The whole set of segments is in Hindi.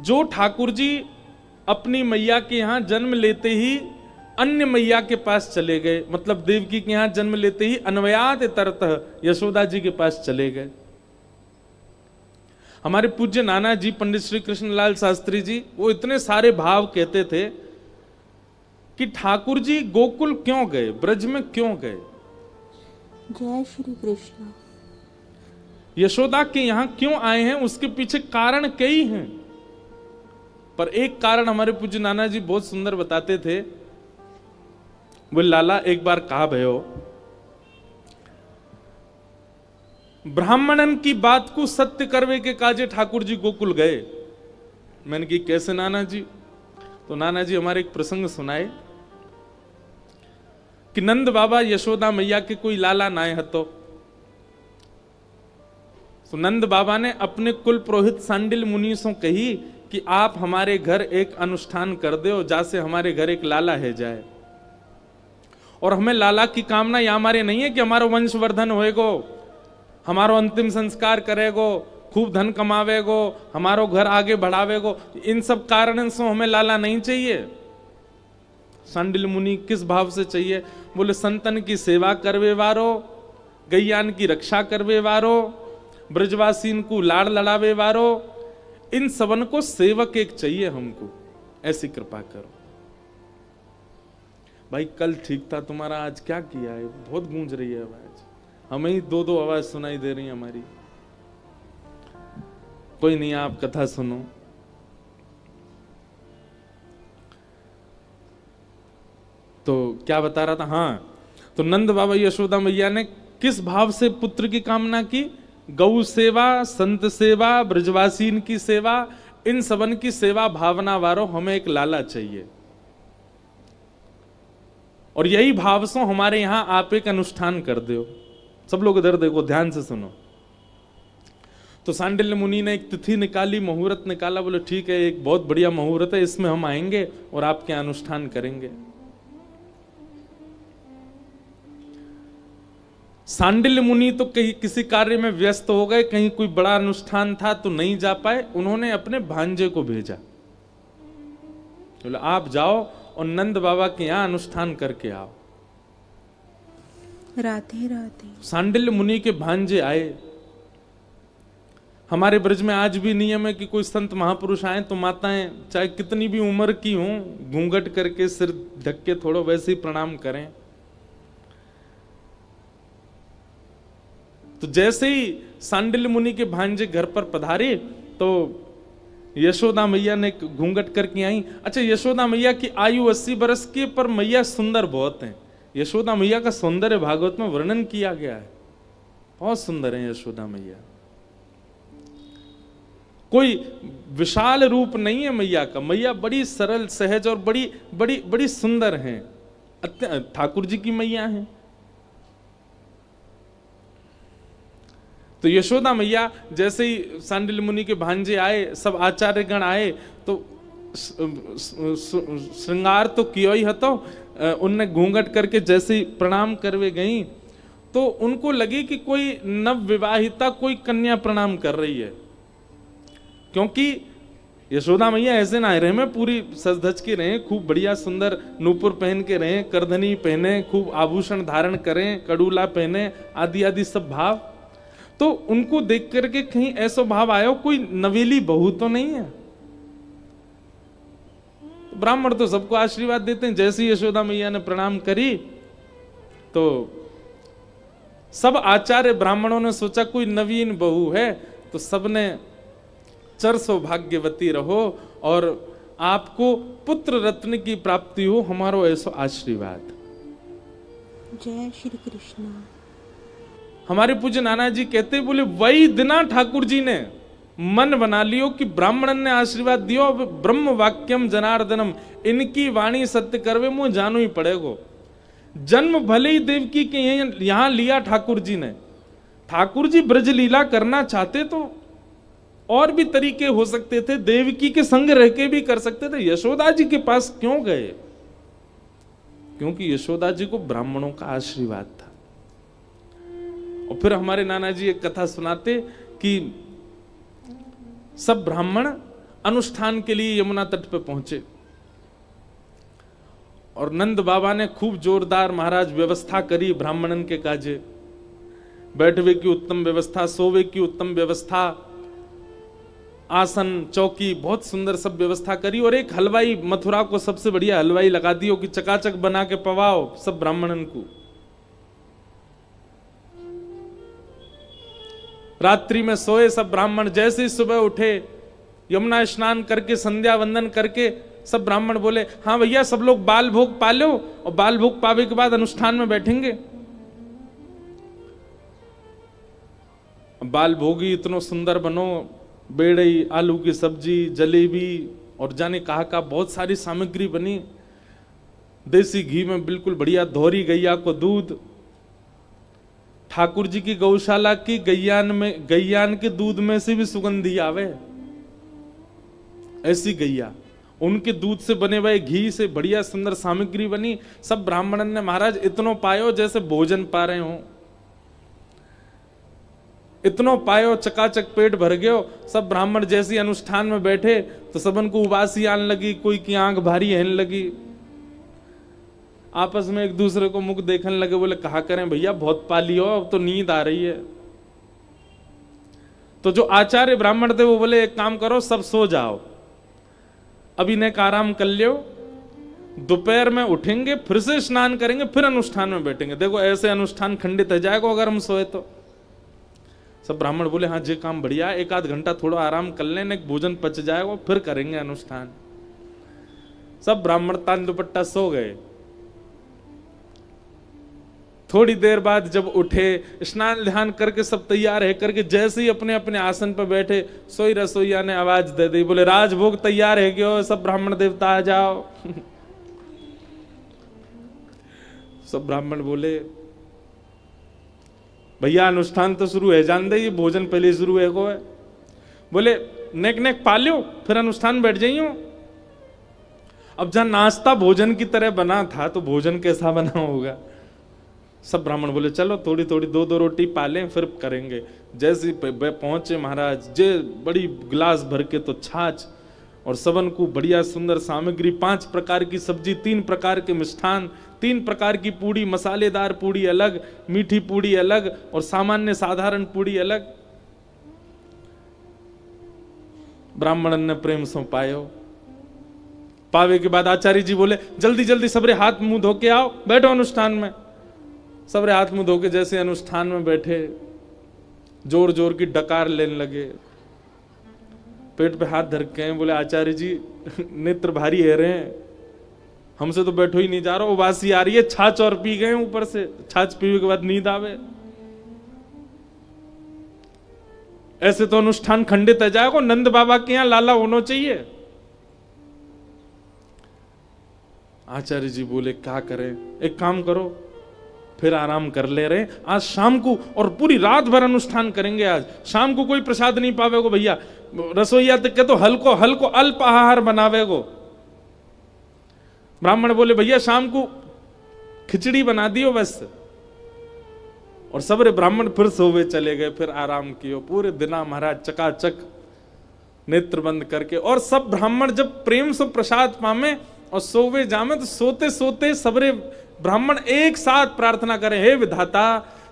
जो ठाकुर जी अपनी मैया के यहां जन्म लेते ही अन्य मैया के पास चले गए, मतलब देवकी के यहां जन्म लेते ही अन्वयात तरतः यशोदा जी के पास चले गए। हमारे पूज्य नाना जी पंडित श्री कृष्णलाल शास्त्री जी वो इतने सारे भाव कहते थे कि ठाकुर जी गोकुल क्यों गए, ब्रज में क्यों गए। जय श्री कृष्ण। यशोदा के यहां क्यों आए हैं, उसके पीछे कारण कई हैं, पर एक कारण हमारे पूज्य नाना जी बहुत सुंदर बताते थे। वो लाला एक बार कहा भयो, ब्राह्मणन की बात को सत्य करवे के काजे ठाकुर जी गोकुल गए। मैंने की कैसे नाना जी? तो नाना जी हमारे एक प्रसंग सुनाए कि नंद बाबा यशोदा मैया के कोई लाला नाय हतो, तो नंद बाबा ने अपने कुल पुरोहित सांडिल मुनि से कही कि आप हमारे घर एक अनुष्ठान कर दो, जैसे हमारे घर एक लाला है जाए। और हमें लाला की कामना या हमारे नहीं है कि हमारा वंशवर्धन होएगो, हमारो अंतिम संस्कार करेगो, खूब धन कमावेगो, हमारो घर आगे बढ़ावेगो, इन सब कारण से हमें लाला नहीं चाहिए। सांडिल मुनि किस भाव से चाहिए? बोले संतन की सेवा करवे वारो, गैयान की रक्षा करवे वारो, ब्रजवासीन को लाड़ लड़ावे वारो, इन सबन को सेवक एक चाहिए हमको, ऐसी कृपा करो। भाई कल ठीक था तुम्हारा, आज क्या किया है? बहुत गूंज रही है आवाज, हमें ही दो दो आवाज सुनाई दे रही है हमारी। कोई नहीं, आप कथा सुनो। तो क्या बता रहा था? हाँ, तो नंद बाबा यशोदा मैया ने किस भाव से पुत्र की कामना की? गौ सेवा, संत सेवा, ब्रजवासीन की सेवा, इन सबन की सेवा भावना वारो हमें एक लाला चाहिए। और यही भाव से हमारे यहां आप एक अनुष्ठान कर दो। सब लोग इधर देखो, ध्यान से सुनो। तो सांडिल्य मुनि ने एक तिथि निकाली, मुहूर्त निकाला। बोले ठीक है, एक बहुत बढ़िया मुहूर्त है, इसमें हम आएंगे और आपके अनुष्ठान करेंगे। सांडिल्य मुनि तो कहीं किसी कार्य में व्यस्त हो गए, कहीं कोई बड़ा अनुष्ठान था तो नहीं जा पाए। उन्होंने अपने भांजे को भेजा, बोले आप जाओ और नंद बाबा के यहां अनुष्ठान करके आओ। राधे राधे। सांडिल्य मुनि के भांजे आए। हमारे ब्रज में आज भी नियम है कि कोई संत महापुरुष आए तो माताएं चाहे कितनी भी उम्र की हों, घूंघट करके सिर ढक के थोड़ा वैसे ही प्रणाम करें। तो जैसे ही सांडिल्य मुनि के भांजे घर पर पधारे तो यशोदा मैया ने घूंघट करके आई। अच्छा, यशोदा मैया की आयु 80 वर्ष की, पर मैया सुंदर बहुत हैं। यशोदा मैया का सौंदर्य भागवत में वर्णन किया गया है, बहुत सुंदर है यशोदा मैया। कोई विशाल रूप नहीं है मैया का, मैया बड़ी सरल सहज और बड़ी बड़ी बड़ी सुंदर हैं। ठाकुर जी की मैया हैं। तो यशोदा मैया जैसे ही सांडिल्य मुनि के भांजे आए, सब आचार्यगण आए, तो श्रृंगार तो किया ही हतो, उनने घूंघट करके जैसे ही प्रणाम करवे गई तो उनको लगी कि कोई नव विवाहिता कोई कन्या प्रणाम कर रही है। क्योंकि यशोदा मैया ऐसे ना रहे में पूरी सज धज के रहे, खूब बढ़िया सुंदर नूपुर पहन के रहे, करधनी पहने, खूब आभूषण धारण करें, कड़ूला पहने, आदि आदि सब भाव। तो उनको देख करके कहीं ऐसा भाव आया कोई नवेली बहू तो नहीं है। ब्राह्मण तो सबको आशीर्वाद देते हैं। जैसे यशोदा मैया ने प्रणाम करी तो सब आचार्य ब्राह्मणों ने सोचा कोई नवीन बहू है, तो सबने चर सौभाग्यवती रहो और आपको पुत्र रत्न की प्राप्ति हो, हमारो ऐसा आशीर्वाद। जय श्री कृष्ण। हमारे पूज्य नाना जी कहते बोले वही दिना ठाकुर जी ने मन बना लियो कि ब्राह्मण ने आशीर्वाद दियो, अब ब्रह्म वाक्यम जनार्दनम, इनकी वाणी सत्य करवे मुझे जानो ही पड़ेगो। जन्म भले ही देवकी के यहां लिया ठाकुर जी ने। ठाकुर जी ब्रज लीला करना चाहते तो और भी तरीके हो सकते थे, देवकी के संग रह के भी कर सकते थे। यशोदा जी के पास क्यों गए? क्योंकि यशोदा जी को ब्राह्मणों का आशीर्वाद था। और फिर हमारे नाना जी एक कथा सुनाते कि सब ब्राह्मण अनुष्ठान के लिए यमुना तट पे पहुंचे और नंद बाबा ने खूब जोरदार महाराज व्यवस्था करी ब्राह्मणन के काजे, बैठवे की उत्तम व्यवस्था, सोवे की उत्तम व्यवस्था, आसन चौकी बहुत सुंदर सब व्यवस्था करी। और एक हलवाई, मथुरा को सबसे बढ़िया हलवाई लगा दियो कि चकाचक बना के पवाओ सब ब्राह्मणन को। रात्रि में सोए सब ब्राह्मण, जैसे ही सुबह उठे यमुना स्नान करके संध्या वंदन करके सब ब्राह्मण बोले हाँ भैया सब लोग बाल भोग पा लो, और बाल भोग पावे के बाद अनुष्ठान में बैठेंगे। बाल भोगी इतनो सुंदर बनो, बेड़ई, आलू की सब्जी, जलेबी और जाने कहा का बहुत सारी सामग्री बनी। देसी घी में बिल्कुल बढ़िया धोरी गैया को दूध, ठाकुर जी की गौशाला की गैयान के दूध में से भी सुगंधी आवे, ऐसी गैया, उनके दूध से बने हुए घी से बढ़िया सुंदर सामग्री बनी। सब ब्राह्मणन ने महाराज इतनो पायो जैसे भोजन पा रहे हो, इतनो पायो, चकाचक पेट भर गयो। सब ब्राह्मण जैसी अनुष्ठान में बैठे तो सबन को उबासी आने लगी, कोई की आंख भारी रहने लगी, आपस में एक दूसरे को मुख देखने लगे, बोले कहा करें भैया बहुत पा लियो, अब तो नींद आ रही है। तो जो आचार्य ब्राह्मण थे वो बोले एक काम करो सब सो जाओ, अभी ने आराम कर लियो, दोपहर में उठेंगे फिर से स्नान करेंगे फिर अनुष्ठान में बैठेंगे, देखो ऐसे अनुष्ठान खंडित हो जाएगा अगर हम सोए तो। सब ब्राह्मण बोले हाँ जी काम बढ़िया, एक आध घंटा थोड़ा आराम कर लेने, भोजन पच जाएगा फिर करेंगे अनुष्ठान। सब ब्राह्मण तान दुपट्टा सो गए। थोड़ी देर बाद जब उठे, स्नान ध्यान करके सब तैयार है करके जैसे ही अपने अपने आसन पर बैठे, सोई रसोईया ने आवाज दे दी, बोले राजभोग तैयार है क्यों, सब ब्राह्मण देवता आ जाओ। सब ब्राह्मण बोले भैया अनुष्ठान तो शुरू है, जान दे ये भोजन पहले शुरू है को है। बोले नेक नेक पा लो फिर अनुष्ठान बैठ जाइयो। अब जहां नाश्ता भोजन की तरह बना था तो भोजन कैसा बना होगा। सब ब्राह्मण बोले चलो थोड़ी थोड़ी दो दो रोटी पालें फिर करेंगे। जैसे पहुंचे महाराज, जे बड़ी गिलास भर के तो छाछ और सबन को बढ़िया सुंदर सामग्री, 5 प्रकार की सब्जी, 3 प्रकार के मिष्ठान, 3 प्रकार की पूड़ी, मसालेदार पूड़ी अलग, मीठी पूड़ी अलग और सामान्य साधारण पूड़ी अलग। ब्राह्मणन ने प्रेम से पायो। पावे के बाद आचार्य जी बोले जल्दी जल्दी सबरे हाथ मुंह धो के आओ, बैठो अनुष्ठान में। सबरे हाथ मुंह धो के जैसे अनुष्ठान में बैठे, जोर जोर की डकार लेने लगे, पेट पे हाथ धर के बोले आचार्य जी नेत्र भारी है रहे हैं, हमसे तो बैठो ही नहीं जा रहा, उबासी आ रही है, छाछ और पी गए ऊपर से, छाछ पीने के बाद नींद आवे, ऐसे तो अनुष्ठान खंडित है जाएगा। नंद बाबा के यहां लाला होना चाहिए। आचार्य जी बोले क्या करें, एक काम करो फिर आराम कर ले रहे, आज शाम को और पूरी रात भर अनुष्ठान करेंगे। आज शाम को कोई प्रसाद नहीं पावेगो भैया, रसोईया तक के तो हल्को हल्को अल्प आहार बनावेगो। ब्राह्मण बोले भैया शाम को खिचड़ी बना दियो बस। और सबरे ब्राह्मण फिर सोवे चले गए, फिर आराम कियो। पूरे दिना महाराज चकाचक नेत्र बंद करके, और सब ब्राह्मण जब प्रेम से प्रसाद पामे और सोवे जामे तो सोते सोते सबरे ब्राह्मण एक साथ प्रार्थना करें, हे विधाता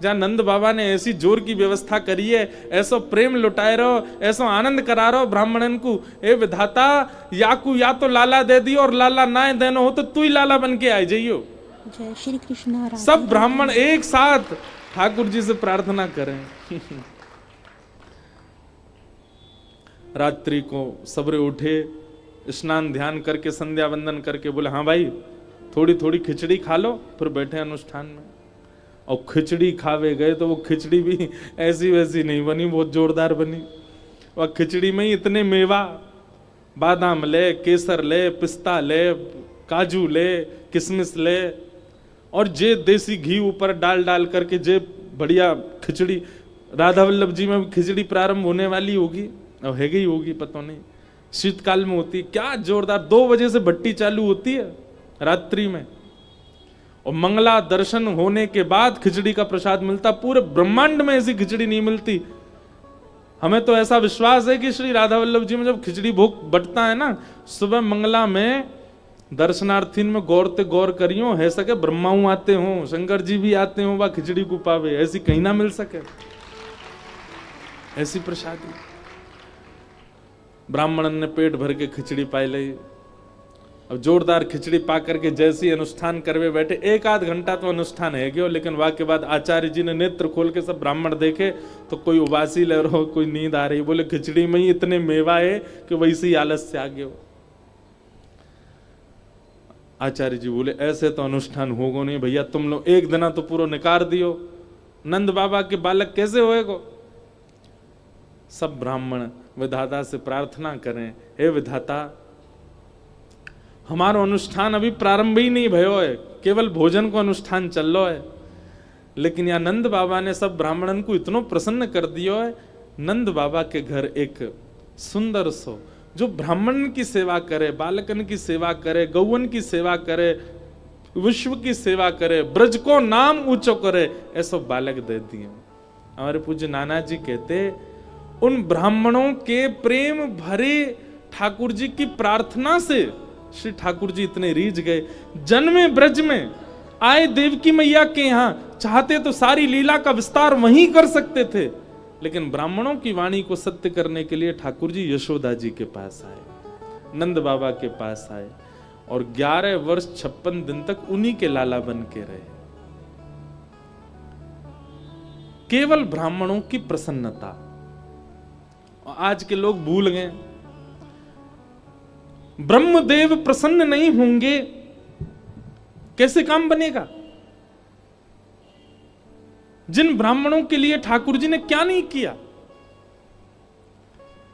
जहां नंद बाबा ने ऐसी जोर की व्यवस्था करी है, ऐसो प्रेम लुटाए रहो, ऐसो आनंद करा रहो ब्राह्मणन को, हे विधाता या तो लाला दे दियो और लाला ना देनो हो तो तू ही लाला बन के आ जाइयो। जय श्री कृष्ण। सब ब्राह्मण एक साथ ठाकुर जी से प्रार्थना करें। रात्रि को सबरे उठे, स्नान ध्यान करके संध्या वंदन करके बोले हाँ भाई थोड़ी थोड़ी खिचड़ी खा लो, फिर बैठे अनुष्ठान में। और खिचड़ी खावे गए तो वो खिचड़ी भी ऐसी वैसी नहीं बनी, बहुत जोरदार बनी। वह खिचड़ी में ही इतने मेवा, बादाम ले, केसर ले, पिस्ता ले, काजू ले, किशमिश ले, और जे देसी घी ऊपर डाल डाल करके जे बढ़िया खिचड़ी। राधा वल्लभ जी में खिचड़ी प्रारंभ होने वाली होगी और है गई होगी, पता नहीं, शीतकाल में होती है। क्या जोरदार, 2 बजे से भट्टी चालू होती है रात्रि में, और मंगला दर्शन होने के बाद खिचड़ी का प्रसाद मिलता। पूरे ब्रह्मांड में ऐसी खिचड़ी नहीं मिलती हमें तो ऐसा विश्वास है कि श्री राधा वल्लभ जी में जब खिचड़ी भोग बटता है ना, सुबह मंगला में दर्शनार्थीन में गौर ते गौर करियो, है सके ब्रह्माऊ आते हो, शंकर जी भी आते हो, वह खिचड़ी को पावे, ऐसी कहीं ना मिल सके ऐसी प्रसादी। ब्राह्मणन ने पेट भर के खिचड़ी पाई ली। अब जोरदार खिचड़ी पा करके जैसी अनुष्ठान करवे बैठे, एक आध घंटा तो अनुष्ठान है गयो, लेकिन वाह के बाद आचार्य जी ने नेत्र खोल के सब ब्राह्मण देखे तो कोई उबासी ले रहो, कोई नींद आ रही, बोले खिचड़ी में ही इतने मेवा है कि वैसे ही आलस से आ गए। आचार्य जी बोले ऐसे तो अनुष्ठान होगो नहीं भैया, तुम लोग एक दिन तो पूरा निकार दियो, नंद बाबा के बालक कैसे होएगो। सब ब्राह्मण विधाता से प्रार्थना करें, हे विधाता हमारो अनुष्ठान अभी प्रारंभ ही नहीं भयो है, केवल भोजन को अनुष्ठान चल लो है, लेकिन यहाँ नंद बाबा ने सब ब्राह्मणन को इतना प्रसन्न कर दियो है। नंद बाबा के घर एक सुंदर सो जो ब्राह्मण की सेवा करे, बालकन की सेवा करे, गौवन की सेवा करे, विश्व की सेवा करे, ब्रज को नाम ऊंचो करे, ऐसा बालक दे दिए। हमारे पूज्य नाना जी कहते उन ब्राह्मणों के प्रेम भरे ठाकुर जी की प्रार्थना से श्री ठाकुर जी इतने रीझ गए, जन्मे ब्रज में आए देवकी मैया के यहां, चाहते तो सारी लीला का विस्तार वहीं कर सकते थे, लेकिन ब्राह्मणों की वाणी को सत्य करने के लिए ठाकुर जी यशोदा जी के पास आए, नंद बाबा के पास आए और 11 वर्ष 56 दिन तक उन्हीं के लाला बन के रहे। केवल ब्राह्मणों की प्रसन्नता। आज के लोग भूल गए, ब्रह्मदेव प्रसन्न नहीं होंगे कैसे काम बनेगा। जिन ब्राह्मणों के लिए ठाकुर जी ने क्या नहीं किया।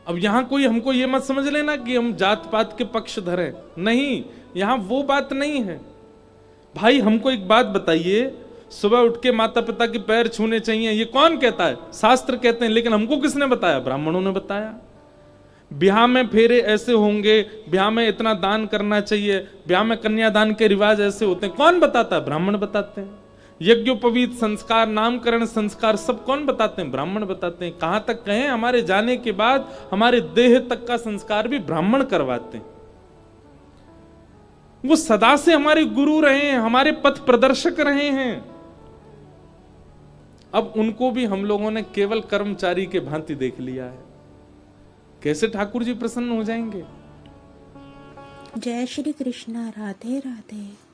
अब यहां कोई हमको ये मत समझ लेना कि हम जात पात के पक्ष धरे, नहीं, यहां वो बात नहीं है। भाई हमको एक बात बताइए, सुबह उठ के माता पिता के पैर छूने चाहिए, ये कौन कहता है? शास्त्र कहते हैं, लेकिन हमको किसने बताया? ब्राह्मणों ने बताया। ब्याह में फेरे ऐसे होंगे, ब्याह में इतना दान करना चाहिए, ब्याह में कन्यादान के रिवाज ऐसे होते हैं, कौन बताता है? ब्राह्मण बताते हैं। यज्ञोपवीत संस्कार, नामकरण संस्कार सब कौन बताते हैं? ब्राह्मण बताते हैं। कहां तक कहें, हमारे जाने के बाद हमारे देह तक का संस्कार भी ब्राह्मण करवाते हैं। वो सदा से हमारे गुरु रहे हैं, हमारे पथ प्रदर्शक रहे हैं। अब उनको भी हम लोगों ने केवल कर्मचारी के भांति देख लिया है। कैसे ठाकुर जी प्रसन्न हो जाएंगे? जय श्री कृष्णा। राधे राधे।